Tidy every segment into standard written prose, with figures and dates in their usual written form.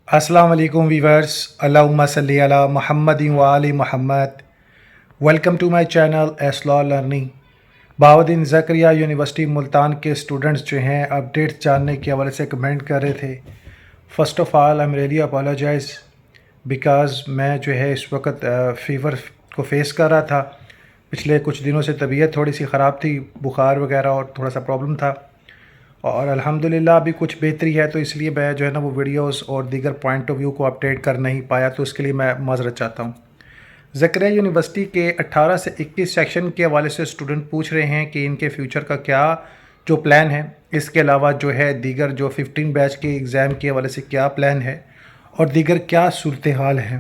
السلام علیکم ویورس، اللہم صلی علی محمد و آل محمد۔ Welcome to my channel Ace Law Learning. Bahauddin Zakariya University Multan کے اسٹوڈنٹس جو ہیں اپڈیٹس جاننے کے حوالے سے کمنٹ کر رہے تھے۔ First of all I am really apologise because میں جو ہے اس وقت فیور کو فیس کر رہا تھا۔ پچھلے کچھ دنوں سے طبیعت تھوڑی سی خراب تھی، بخار وغیرہ اور تھوڑا سا پرابلم تھا، اور الحمدللہ ابھی کچھ بہتری ہے، تو اس لیے میں جو ہے نا وہ ویڈیوز اور دیگر پوائنٹ آف ویو کو اپڈیٹ کر نہیں پایا، تو اس کے لیے میں معذرت چاہتا ہوں۔ زکریا یونیورسٹی کے 18 سے 21 سیکشن کے حوالے سے اسٹوڈنٹ پوچھ رہے ہیں کہ ان کے فیوچر کا کیا جو پلان ہے، اس کے علاوہ جو ہے دیگر جو 15 بیچ کے ایگزام کے حوالے سے کیا پلان ہے اور دیگر کیا صورتحال ہے۔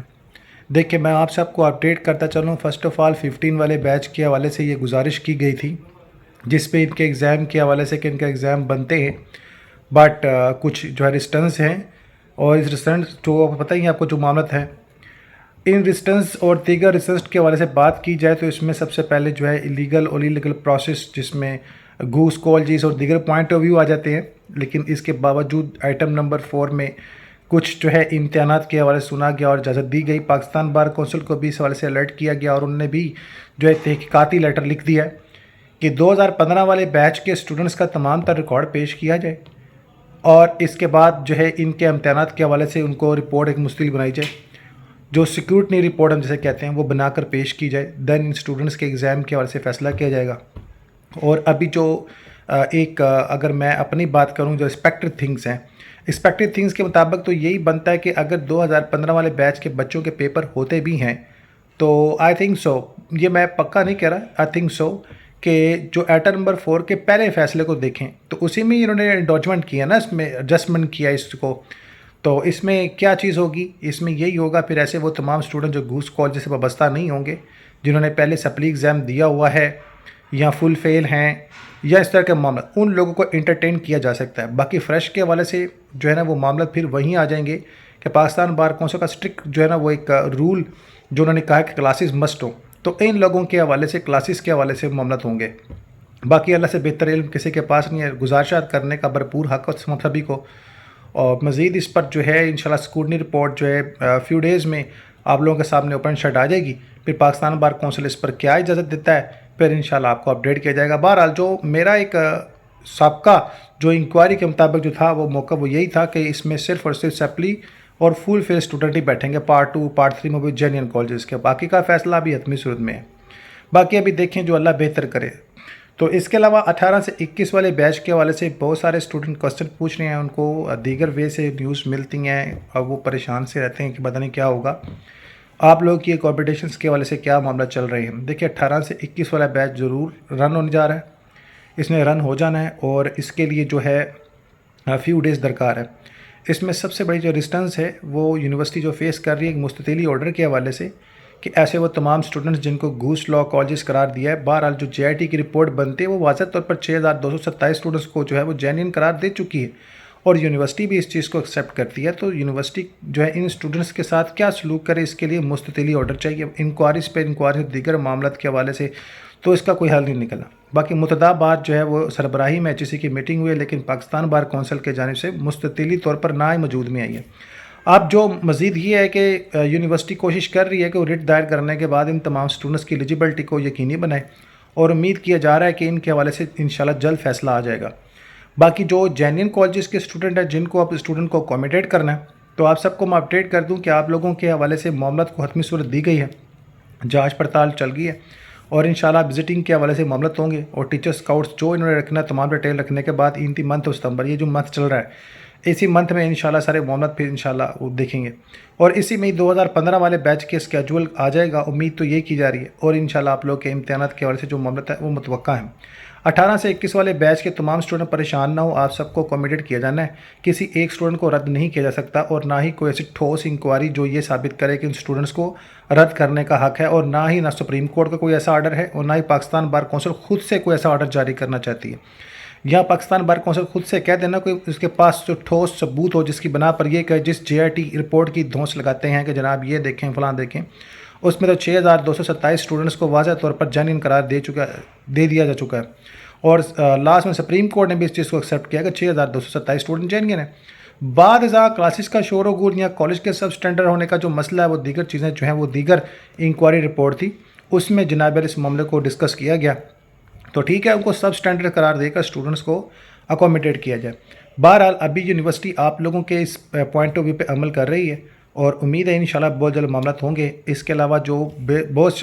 دیکھیں میں آپ سب کو اپڈیٹ کرتا چلوں۔ فرسٹ آف آل 15 والے بیچ کے حوالے سے یہ گزارش کی گئی تھی جس پہ ان کے ایگزام کے حوالے سے کہ ان کا ایگزام بنتے ہیں، بٹ کچھ جو ہے ریسٹنس ہیں، اور اس ریسٹنس جو پتہ ہی ہے آپ کو جو معاملات ہیں، ان ریسٹنس اور دیگر ریسرچ کے حوالے سے بات کی جائے تو اس میں سب سے پہلے جو ہے ایلیگل اور انلیگل پروسیس، جس میں گھوس کالجز اور دیگر پوائنٹ آف ویو آ جاتے ہیں، لیکن اس کے باوجود آئٹم نمبر 4 میں کچھ جو ہے امتحانات کے حوالے سے سنا گیا اور اجازت دی گئی۔ پاکستان بار کونسل کو بھی اس حوالے سے الرٹ کیا گیا اور انہوں نے بھی جو ہے تحقیقاتی لیٹر لکھ دیا ہے کہ 2015 والے بیچ کے اسٹوڈنٹس کا تمام تر ریکارڈ پیش کیا جائے، اور اس کے بعد جو ہے ان کے امتحانات کے حوالے سے ان کو رپورٹ ایک مستقل بنائی جائے، جو سیکیورٹی رپورٹ ہم جسے کہتے ہیں وہ بنا کر پیش کی جائے، دین اسٹوڈنٹس کے ایگزام کے حوالے سے فیصلہ کیا جائے گا۔ اور ابھی جو اگر میں اپنی بات کروں جو ایکسپیکٹڈ تھنگس ہیں، ایکسپیکٹڈ تھنگس کے مطابق تو یہی بنتا ہے کہ اگر 2015 والے بیچ کے بچوں کے پیپر ہوتے بھی ہیں تو آئی تھنک سو، یہ میں پکا نہیں کہہ رہا، آئی تھنک سو کہ جو ایٹم نمبر 4 کے پہلے فیصلے کو دیکھیں تو اسی میں انہوں نے انڈوجمنٹ کیا نا، اس میں ایڈجسٹمنٹ کیا اس کو، تو اس میں کیا چیز ہوگی؟ اس میں یہی ہوگا پھر ایسے وہ تمام اسٹوڈنٹ جو گھوس کالج سے وابستہ نہیں ہوں گے، جنہوں نے پہلے سپلی ایگزام دیا ہوا ہے یا فل فیل ہیں یا اس طرح کے معاملات، ان لوگوں کو انٹرٹین کیا جا سکتا ہے۔ باقی فریش کے حوالے سے جو ہے نا وہ معاملات پھر وہیں آ جائیں گے کہ پاکستان بار کونسل کا اسٹرکٹ جو ہے نا وہ ایک رول جو انہوں نے کہا کہ کلاسز مسٹ ہوں، تو ان لوگوں کے حوالے سے کلاسز کے حوالے سے معاملات ہوں گے۔ باقی اللہ سے بہتر علم کسی کے پاس نہیں ہے، گزارشات کرنے کا بھرپور حق ہے سبھی کو، اور مزید اس پر جو ہے انشاءاللہ اسکروٹنی رپورٹ جو ہے فیو ڈیز میں آپ لوگوں کے سامنے اوپن شٹ آ جائے گی، پھر پاکستان بار کونسل اس پر کیا اجازت دیتا ہے پھر انشاءاللہ آپ کو اپڈیٹ کیا جائے گا۔ بہرحال جو میرا ایک سابقہ جو انکوائری کے مطابق جو تھا وہ موقع وہ یہی تھا کہ اس میں صرف اور صرف سپلی اور فل فیل اسٹوڈنٹ ہی بیٹھیں گے، پارٹ 2 پارٹ 3 میں بھی جینین کالجز کے، باقی کا فیصلہ ابھی حتمی صورت میں ہے، باقی ابھی دیکھیں جو اللہ بہتر کرے۔ تو اس کے علاوہ 18 سے 21 والے بیچ کے حوالے سے بہت سارے اسٹوڈنٹ کوسچن پوچھ رہے ہیں، ان کو دیگر وے سے نیوز ملتی ہیں اور وہ پریشان سے رہتے ہیں کہ پتہ نہیں کیا ہوگا۔ آپ لوگ کی کمپٹیشنس کے حوالے سے کیا معاملہ چل رہے ہیں؟ دیکھیں 18 سے 21 والا بیچ ضرور رن ہونے جا رہا ہے، اس نے رن ہو جانا ہے، اور اس کے لیے جو ہے فیو ڈیز درکار ہے۔ اس میں سب سے بڑی جو ریسٹنس ہے وہ یونیورسٹی جو فیس کر رہی ہے ایک مستطیلی آرڈر کے حوالے سے کہ ایسے وہ تمام اسٹوڈنٹس جن کو گھوس لا کالجز قرار دیا ہے، بہرحال جو جے آئی ٹی کی رپورٹ بنتے ہیں وہ واضح طور پر 6227 اسٹوڈنٹس کو جو ہے وہ جینین قرار دے چکی ہے، اور یونیورسٹی بھی اس چیز کو ایکسیپٹ کرتی ہے، تو یونیورسٹی جو ہے ان اسٹوڈنٹس کے ساتھ کیا سلوک کرے اس کے لیے مستطیلی آرڈر چاہیے، انکوائریز پہ انکوائری دیگر معاملات کے حوالے سے، تو اس کا کوئی حل نہیں نکلا۔ باقی متعدد بات جو ہے وہ سربراہی میں ایچ ای سی کی میٹنگ ہوئی ہے، لیکن پاکستان بار کونسل کے جانب سے مستطیلی طور پر نہ ہی موجود میں آئی ہے۔ اب جو مزید یہ ہے کہ یونیورسٹی کوشش کر رہی ہے کہ وہ ریٹ دائر کرنے کے بعد ان تمام اسٹوڈنٹس کی ایلیجبلٹی کو یقینی بنائے، اور امید کیا جا رہا ہے کہ ان کے حوالے سے انشاءاللہ جلد فیصلہ آ جائے گا۔ باقی جو جینین کالجز کے اسٹوڈنٹ ہیں جن کو اب اسٹوڈنٹ کو اکوموڈیٹ کرنا ہے، تو آپ سب کو میں اپڈیٹ کر دوں کہ آپ لوگوں کے حوالے سے معاملات کو حتمی صورت دی گئی ہے، جانچ پڑتال چل گئی ہے، اور انشاءاللہ وزٹنگ کے حوالے سے معاملات ہوں گے، اور ٹیچر اسکاؤٹس جو انہوں نے رکھنا تمام ڈیٹیل رکھنے کے بعد انتی منتھ اور ستمبر، یہ جو منتھ چل رہا ہے اسی منتھ میں انشاءاللہ سارے معاملات پھر انشاءاللہ وہ دیکھیں گے، اور اسی میں 2015 والے بیچ کے اسکیجول آ جائے گا، امید تو یہ کی جا رہی ہے، اور انشاءاللہ آپ لوگ کے امتحانات کے حوالے سے جو معاملات ہیں وہ متوقع ہیں۔ 18 سے 21 والے بیچ کے تمام اسٹوڈنٹ پریشان نہ ہو، آپ سب کو اکوموڈیٹ کیا جانا ہے، کسی ایک اسٹوڈنٹ کو رد نہیں کیا جا سکتا، اور نہ ہی کوئی ایسی ٹھوس انکوائری جو یہ ثابت کرے کہ ان اسٹوڈنٹس کو رد کرنے کا حق ہے، اور نہ سپریم کورٹ کا کوئی ایسا آرڈر ہے، اور نہ ہی پاکستان بار کونسل خود سے کوئی ایسا آرڈر جاری کرنا چاہتی ہے۔ یا پاکستان بار کونسل خود سے کہہ دینا کوئی اس کے پاس جو ٹھوس ثبوت ہو جس کی بنا پر یہ کہ جس جے آئی ٹی رپورٹ کی دھونس لگاتے ہیں کہ جناب یہ دیکھیں فلاں دیکھیں، اس میں تو 6227 اسٹوڈنٹس کو واضح طور پر جینین قرار دے دیا جا چکا ہے، اور لاسٹ میں سپریم کورٹ نے بھی اس چیز کو ایکسیپٹ کیا کہ 6227 اسٹوڈنٹ جینین ہیں، بعد ازاں کلاسز کا شور و غول یا کالج کے سب اسٹینڈرڈ ہونے کا جو مسئلہ ہے وہ دیگر چیزیں جو ہیں وہ دیگر انکوائری رپورٹ تھی، اس میں جناب اس معاملے کو ڈسکس کیا گیا، تو ٹھیک ہے ان کو سب اسٹینڈرڈ قرار دے کر اسٹوڈنٹس کو اکوموڈیٹ کیا جائے۔ بہرحال ابھی یونیورسٹی آپ لوگوں کے اس پوائنٹ آف ویو پہ عمل کر رہی ہے اور امید ہے انشاءاللہ بہت جلد معاملات ہوں گے۔ اس کے علاوہ جو بہت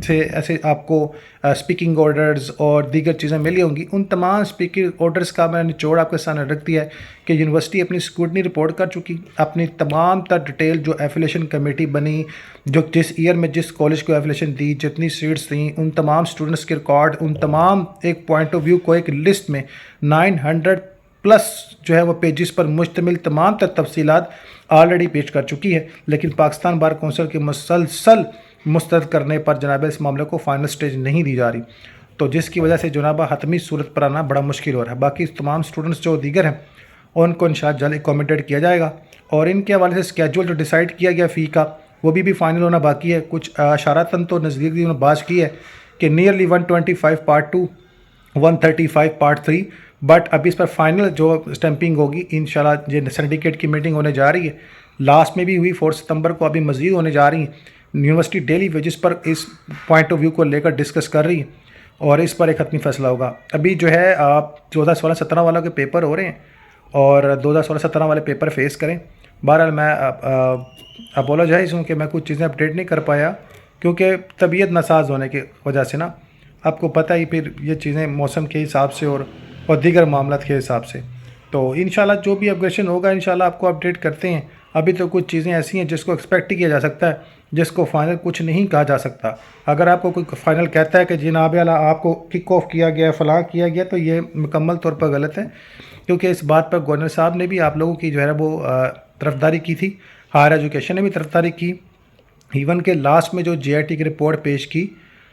سے ایسے آپ کو اسپیکنگ آرڈرز اور دیگر چیزیں ملی ہوں گی، ان تمام اسپیکنگ آرڈرز کا میں نے نچوڑ آپ کے سامنے رکھ دیا ہے کہ یونیورسٹی اپنی اسکروٹنی رپورٹ کر چکی، اپنی تمام تر ڈیٹیل جو ایفیلیشن کمیٹی بنی، جو جس ایئر میں جس کالج کو ایفیلیشن دی، جتنی سیٹس تھیں، ان تمام اسٹوڈنٹس کے ریکارڈ، ان تمام ایک پوائنٹ آف ویو کو ایک لسٹ میں 900 پلس جو ہے وہ پیجز پر مشتمل تمام تر تفصیلات آلریڈی پیش کر چکی ہے، لیکن پاکستان بار کونسل کے مسلسل مسترد کرنے پر جناب اس معاملے کو فائنل سٹیج نہیں دی جا رہی، تو جس کی وجہ سے جناب حتمی صورت پر آنا بڑا مشکل ہو رہا ہے۔ باقی تمام اسٹوڈنٹس جو دیگر ہیں ان کو انشاءاللہ جلد اکوموڈیٹ کیا جائے گا، اور ان کے حوالے سے اسکیجول جو ڈیسائیڈ کیا گیا فی کا وہ بھی فائنل ہونا باقی ہے۔ کچھ اشارتاً تو نزدیک انہوں نے بات کی ہے کہ نیئرلی 125 پارٹ 2 135 پارٹ 3، بٹ ابھی اس پر فائنل جو اسٹمپنگ ہوگی انشاءاللہ یہ سنڈیکیٹ کی میٹنگ ہونے جا رہی ہے، لاسٹ میں بھی ہوئی 4 ستمبر کو، ابھی مزید ہونے جا رہی ہیں۔ یونیورسٹی ڈیلی ویجز پر اس پوائنٹ آف ویو کو لے کر ڈسکس کر رہی ہے اور اس پر ایک حتمی فیصلہ ہوگا۔ ابھی جو ہے آپ 2016-17 والوں کے پیپر ہو رہے ہیں اور 2016-17 والے پیپر فیس کریں۔ بہرحال میں اپولوجائز ہوں کہ میں کچھ چیزیں اپڈیٹ نہیں کر پایا کیونکہ طبیعت ناساز ہونے کی وجہ سے نا، آپ کو پتہ ہی پھر یہ چیزیں موسم کے حساب سے اور دیگر معاملات کے حساب سے، تو انشاءاللہ جو بھی اپگریشن ہوگا انشاءاللہ آپ کو اپڈیٹ کرتے ہیں۔ ابھی تو کچھ چیزیں ایسی ہیں جس کو ایکسپیکٹ ہی کیا جا سکتا ہے، جس کو فائنل کچھ نہیں کہا جا سکتا۔ اگر آپ کو کوئی فائنل کہتا ہے کہ جناب اعلیٰ آپ کو کک آف کیا گیا، فلاں کیا گیا، تو یہ مکمل طور پر غلط ہے، کیونکہ اس بات پر گورنر صاحب نے بھی آپ لوگوں کی جو ہے وہ طرفداری کی تھی، ہائر ایجوکیشن نے بھی طرفداری کی، ایون کہ لاسٹ میں جو جے آئی ٹی کی رپورٹ پیش کی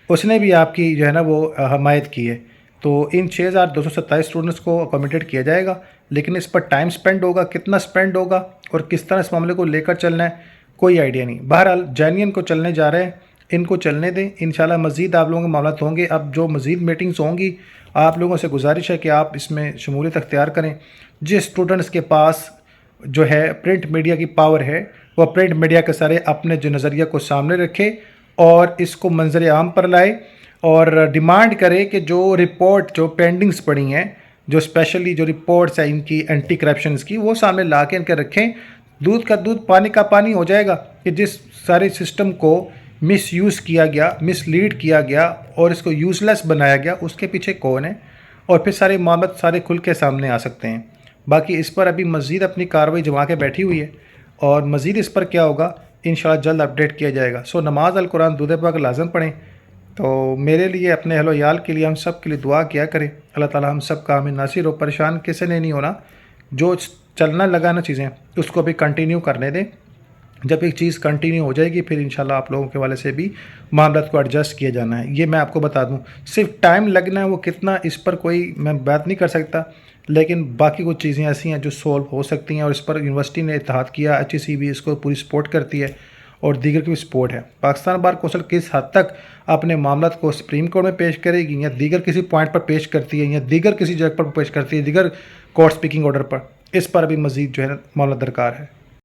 اس نے بھی آپ کی جو ہے نا وہ حمایت کی ہے۔ تو ان 6227 اسٹوڈنٹس کو اکوموڈیٹ کیا جائے گا، لیکن اس پر ٹائم سپینڈ ہوگا، کتنا سپینڈ ہوگا اور کس طرح اس معاملے کو لے کر چلنا ہے کوئی آئیڈیا نہیں۔ بہرحال جینین کو چلنے جا رہے ہیں، ان کو چلنے دیں، انشاءاللہ مزید آپ لوگوں کے معاملات ہوں گے۔ اب جو مزید میٹنگز ہوں گی آپ لوگوں سے گزارش ہے کہ آپ اس میں شمولیت اختیار کریں۔ جس اسٹوڈنٹس کے پاس جو ہے پرنٹ میڈیا کی پاور ہے وہ پرنٹ میڈیا کے سارے اپنے جو نظریہ کو سامنے رکھے اور اس کو منظر عام پر لائے اور ڈیمانڈ کرے کہ جو رپورٹ جو پینڈنگز پڑی ہیں، جو اسپیشلی جو رپورٹس ہیں ان کی اینٹی کرپشنز کی، وہ سامنے لا کے ان کے رکھیں۔ دودھ کا دودھ پانی کا پانی ہو جائے گا کہ جس سارے سسٹم کو مس یوز کیا گیا، مس لیڈ کیا گیا اور اس کو یوز لیس بنایا گیا، اس کے پیچھے کون ہے، اور پھر سارے معاملات سارے کھل کے سامنے آ سکتے ہیں۔ باقی اس پر ابھی مزید اپنی کارروائی جما کے بیٹھی ہوئی ہے اور مزید اس پر کیا ہوگا انشاءاللہ جلد اپڈیٹ کیا جائے گا۔ نماز القرآن دودھ پاک لازم پڑھیں۔ تو میرے لیے، اپنے اہل و عیال کے لیے، ہم سب کے لیے دعا کیا کریں، اللہ تعالی ہم سب کا ہمیں ناصر و پریشان کسی نے نہیں ہونا۔ جو چلنا لگانا چیزیں اس کو بھی کنٹینیو کرنے دیں، جب ایک چیز کنٹینیو ہو جائے گی پھر انشاءاللہ آپ لوگوں کے والے سے بھی معاملات کو ایڈجسٹ کیا جانا ہے۔ یہ میں آپ کو بتا دوں، صرف ٹائم لگنا ہے وہ کتنا، اس پر کوئی میں بات نہیں کر سکتا، لیکن باقی کچھ چیزیں ایسی ہیں جو سولو ہو سکتی ہیں اور اس پر یونیورسٹی نے اتحاد کیا، ایچ ای سی بھی اس کو پوری سپورٹ کرتی ہے اور دیگر کی بھی سپورٹ ہے۔ پاکستان بار کونسل کس حد تک اپنے معاملات کو سپریم کورٹ میں پیش کرے گی یا دیگر کسی پوائنٹ پر پیش کرتی ہے یا دیگر کسی جگہ پر پیش کرتی ہے، دیگر کورٹ سپیکنگ آرڈر پر، اس پر ابھی مزید جو ہے معاملات درکار ہے۔